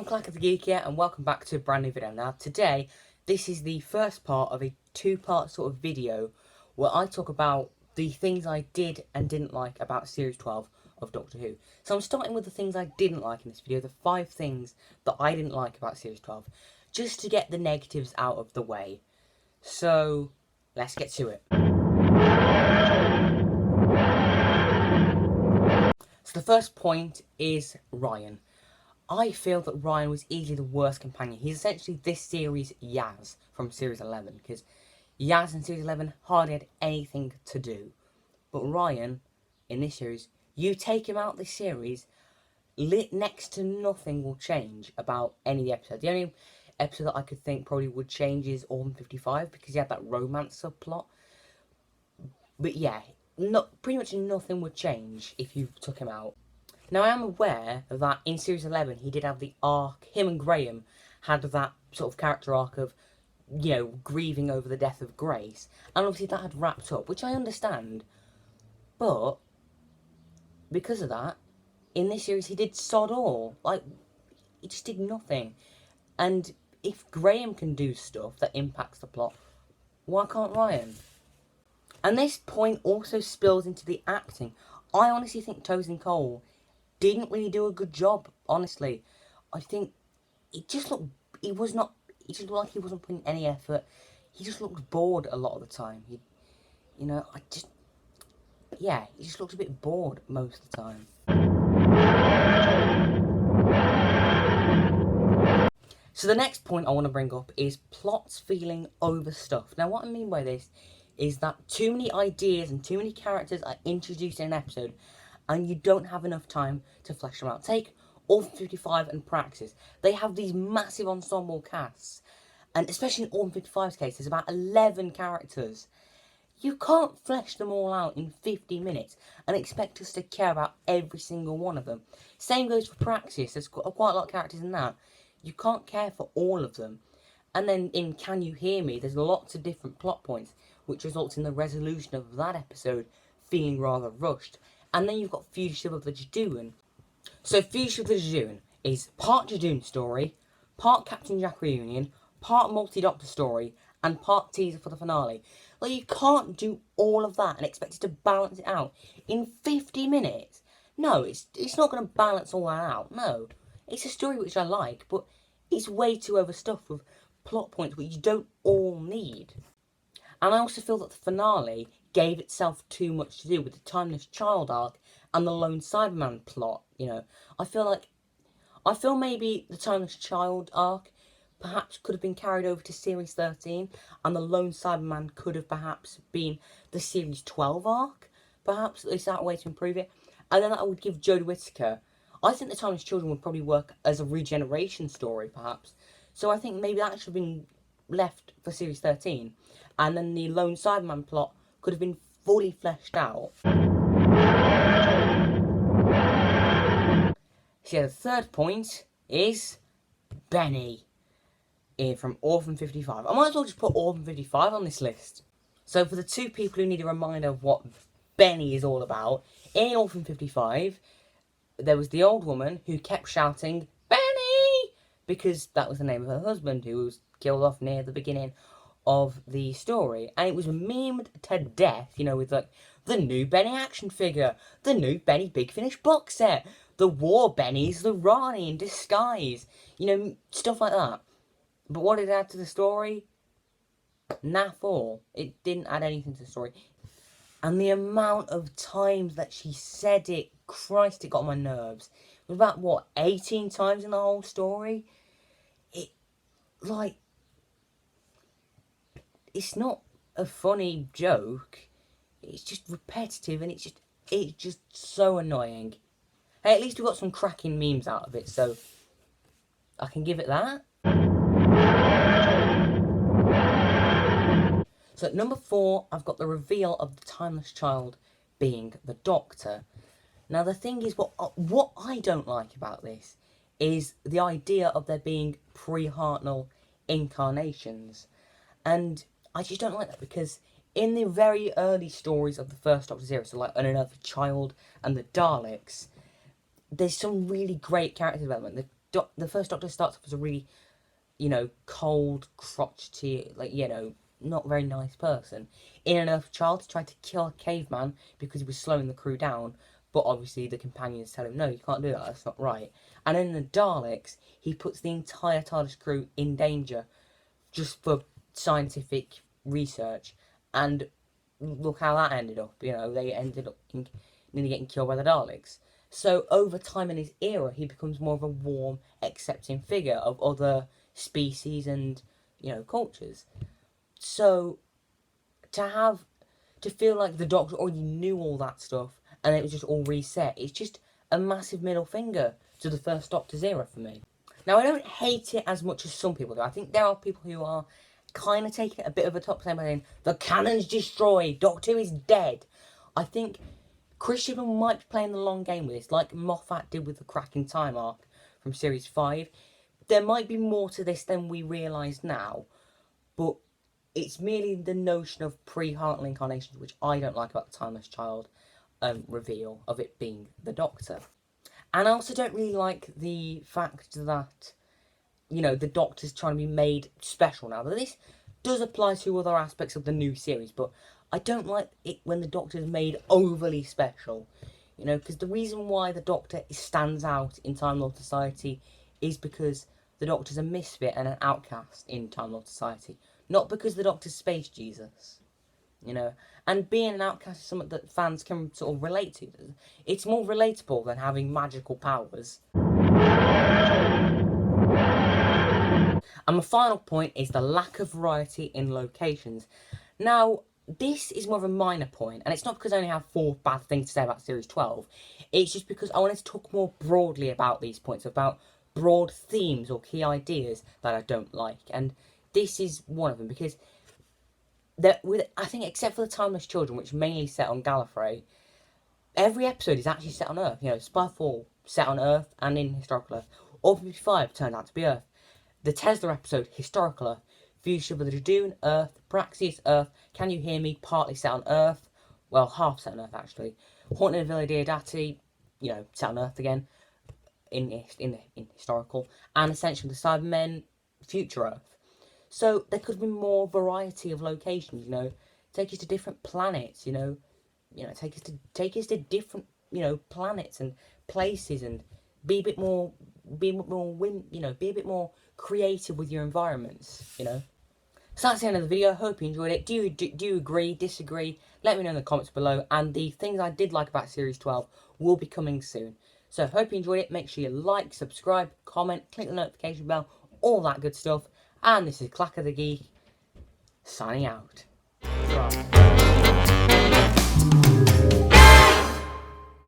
Clack the Geek here, and welcome back to a brand new video. Now today, this is the first part of a two-part sort of video where I talk about the things I did and didn't like about Series 12 of Doctor Who. So I'm starting with the things I didn't like in this video, the 5 things that I didn't like about Series 12, just to get the negatives out of the way. So, let's get to it. So the first point is Ryan. I feel that Ryan was easily the worst companion. He's essentially this series' Yaz from Series 11, because Yaz in Series 11 hardly had anything to do. But Ryan, in this series, you take him out this series, next to nothing will change about any of the episodes. The only episode that I could think probably would change is Orphan 55, because he had that romance subplot. But yeah, pretty much nothing would change if you took him out. Now, I am aware that in Series 11, he did have the arc, him and Graham had that sort of character arc of, grieving over the death of Grace. And obviously that had wrapped up, which I understand. But, because of that, in this series, he did sod all. He just did nothing. And if Graham can do stuff that impacts the plot, why can't Ryan? And this point also spills into the acting. I honestly think Tosin Cole didn't really do a good job, honestly. I think it just looked, it just looked like he wasn't putting any effort. He just looked bored a lot of the time. He just looked a bit bored most of the time. So the next point I want to bring up is plots feeling overstuffed. Now what I mean by this is that too many ideas and too many characters are introduced in an episode and you don't have enough time to flesh them out. Take Orphan 55 and Praxis. They have these massive ensemble casts. And especially in Orphan 55's case, there's about 11 characters. You can't flesh them all out in 50 minutes and expect us to care about every single one of them. Same goes for Praxis. There's quite a lot of characters in that. You can't care for all of them. And then in Can You Hear Me, there's lots of different plot points, which results in the resolution of that episode feeling rather rushed. And then you've got Fugitive of the Judoon. So Fugitive of the Judoon is part Judoon story, part Captain Jack reunion, part multi-Doctor story, and part teaser for the finale. You can't do all of that and expect it to balance it out in 50 minutes. No, it's not going to balance all that out. No, it's a story which I like, but it's way too overstuffed with plot points which you don't all need. And I also feel that the finale gave itself too much to do with the Timeless Child arc and the Lone Cyberman plot, I feel maybe the Timeless Child arc perhaps could have been carried over to Series 13, and the Lone Cyberman could have perhaps been the Series 12 arc, perhaps, at least that way to improve it. And then that would give Jodie Whittaker, I think the Timeless Children would probably work as a regeneration story, perhaps. So I think maybe that should have been left for Series 13, and then the Lone Cyberman plot could have been fully fleshed out. So the third point is Benni from Orphan 55. I might as well just put Orphan 55 on this list. So for the two people who need a reminder of what Benni is all about, in Orphan 55, there was the old woman who kept shouting, Benni! Because that was the name of her husband, who was killed off near the beginning of the story. And it was memed to death, with the new Benni action figure, the new Benni Big Finish box set, the War Bennies, the Rani in disguise, stuff like that. But what did it add to the story? Naff all. It didn't add anything to the story. And the amount of times that she said it, Christ, it got on my nerves. It was about, 18 times in the whole story? It's not a funny joke. It's just repetitive and it's just so annoying. Hey, at least we got some cracking memes out of it, so I can give it that. So at number 4, I've got the reveal of the Timeless Child being the Doctor. Now the thing is, what I don't like about this is the idea of there being pre-Hartnell incarnations. And I just don't like that, because in the very early stories of the first Doctor series, so like Unearthed Child and the Daleks, there's some really great character development. The the first Doctor starts off as a really, cold, crotchety, not very nice person. In an Earth child to try to kill a caveman because he was slowing the crew down, but obviously the companions tell him, no, you can't do that, that's not right. And in the Daleks, he puts the entire TARDIS crew in danger just for scientific research. And look how that ended up. They ended up nearly getting killed by the Daleks. So over time in his era, he becomes more of a warm, accepting figure of other species and, cultures. So to feel like the Doctor already knew all that stuff and it was just all reset, it's just a massive middle finger to the first Doctor's era for me. Now, I don't hate it as much as some people do. I think there are people who are kind of taking it a bit of a top by saying, the canon's destroyed, Doctor Who is dead. I think Chris Chibnall might be playing the long game with this, like Moffat did with the Cracking Time arc from Series 5. There might be more to this than we realise now, but it's merely the notion of pre-Hartnell incarnations, which I don't like about the Timeless Child reveal of it being the Doctor. And I also don't really like the fact that, the Doctor's trying to be made special now. This does apply to other aspects of the new series, but I don't like it when the Doctor's made overly special. Because the reason why the Doctor stands out in Time Lord Society is because the Doctor's a misfit and an outcast in Time Lord Society. Not because the Doctor's Space Jesus. And being an outcast is something that fans can sort of relate to. It's more relatable than having magical powers. And my final point is the lack of variety in locations. Now, this is more of a minor point, and it's not because I only have 4 bad things to say about Series 12. It's just because I wanted to talk more broadly about these points, about broad themes or key ideas that I don't like. And this is one of them, because I think except for the Timeless Children, which mainly set on Gallifrey, every episode is actually set on Earth. Spyfall set on Earth and in historical Earth. Order 55 turned out to be Earth. The Tesla episode, historical Earth. Future of the Jadoon, Earth. Praxis, Earth. Can You Hear Me, partly set on Earth. Well, half set on Earth, actually. Haunting of Villa Diodati, set on Earth again, in historical. And Ascension of the Cybermen, future Earth. So there could be more variety of locations, take us to different planets, take us to different, planets and places, and be a bit more be a bit more creative with your environments, So that's the end of the video. Hope you enjoyed it. Do you agree, disagree? Let me know in the comments below. And the things I did like about Series 12 will be coming soon. So hope you enjoyed it. Make sure you like, subscribe, comment, click the notification bell, all that good stuff. And this is Clack of the Geek, signing out. Right.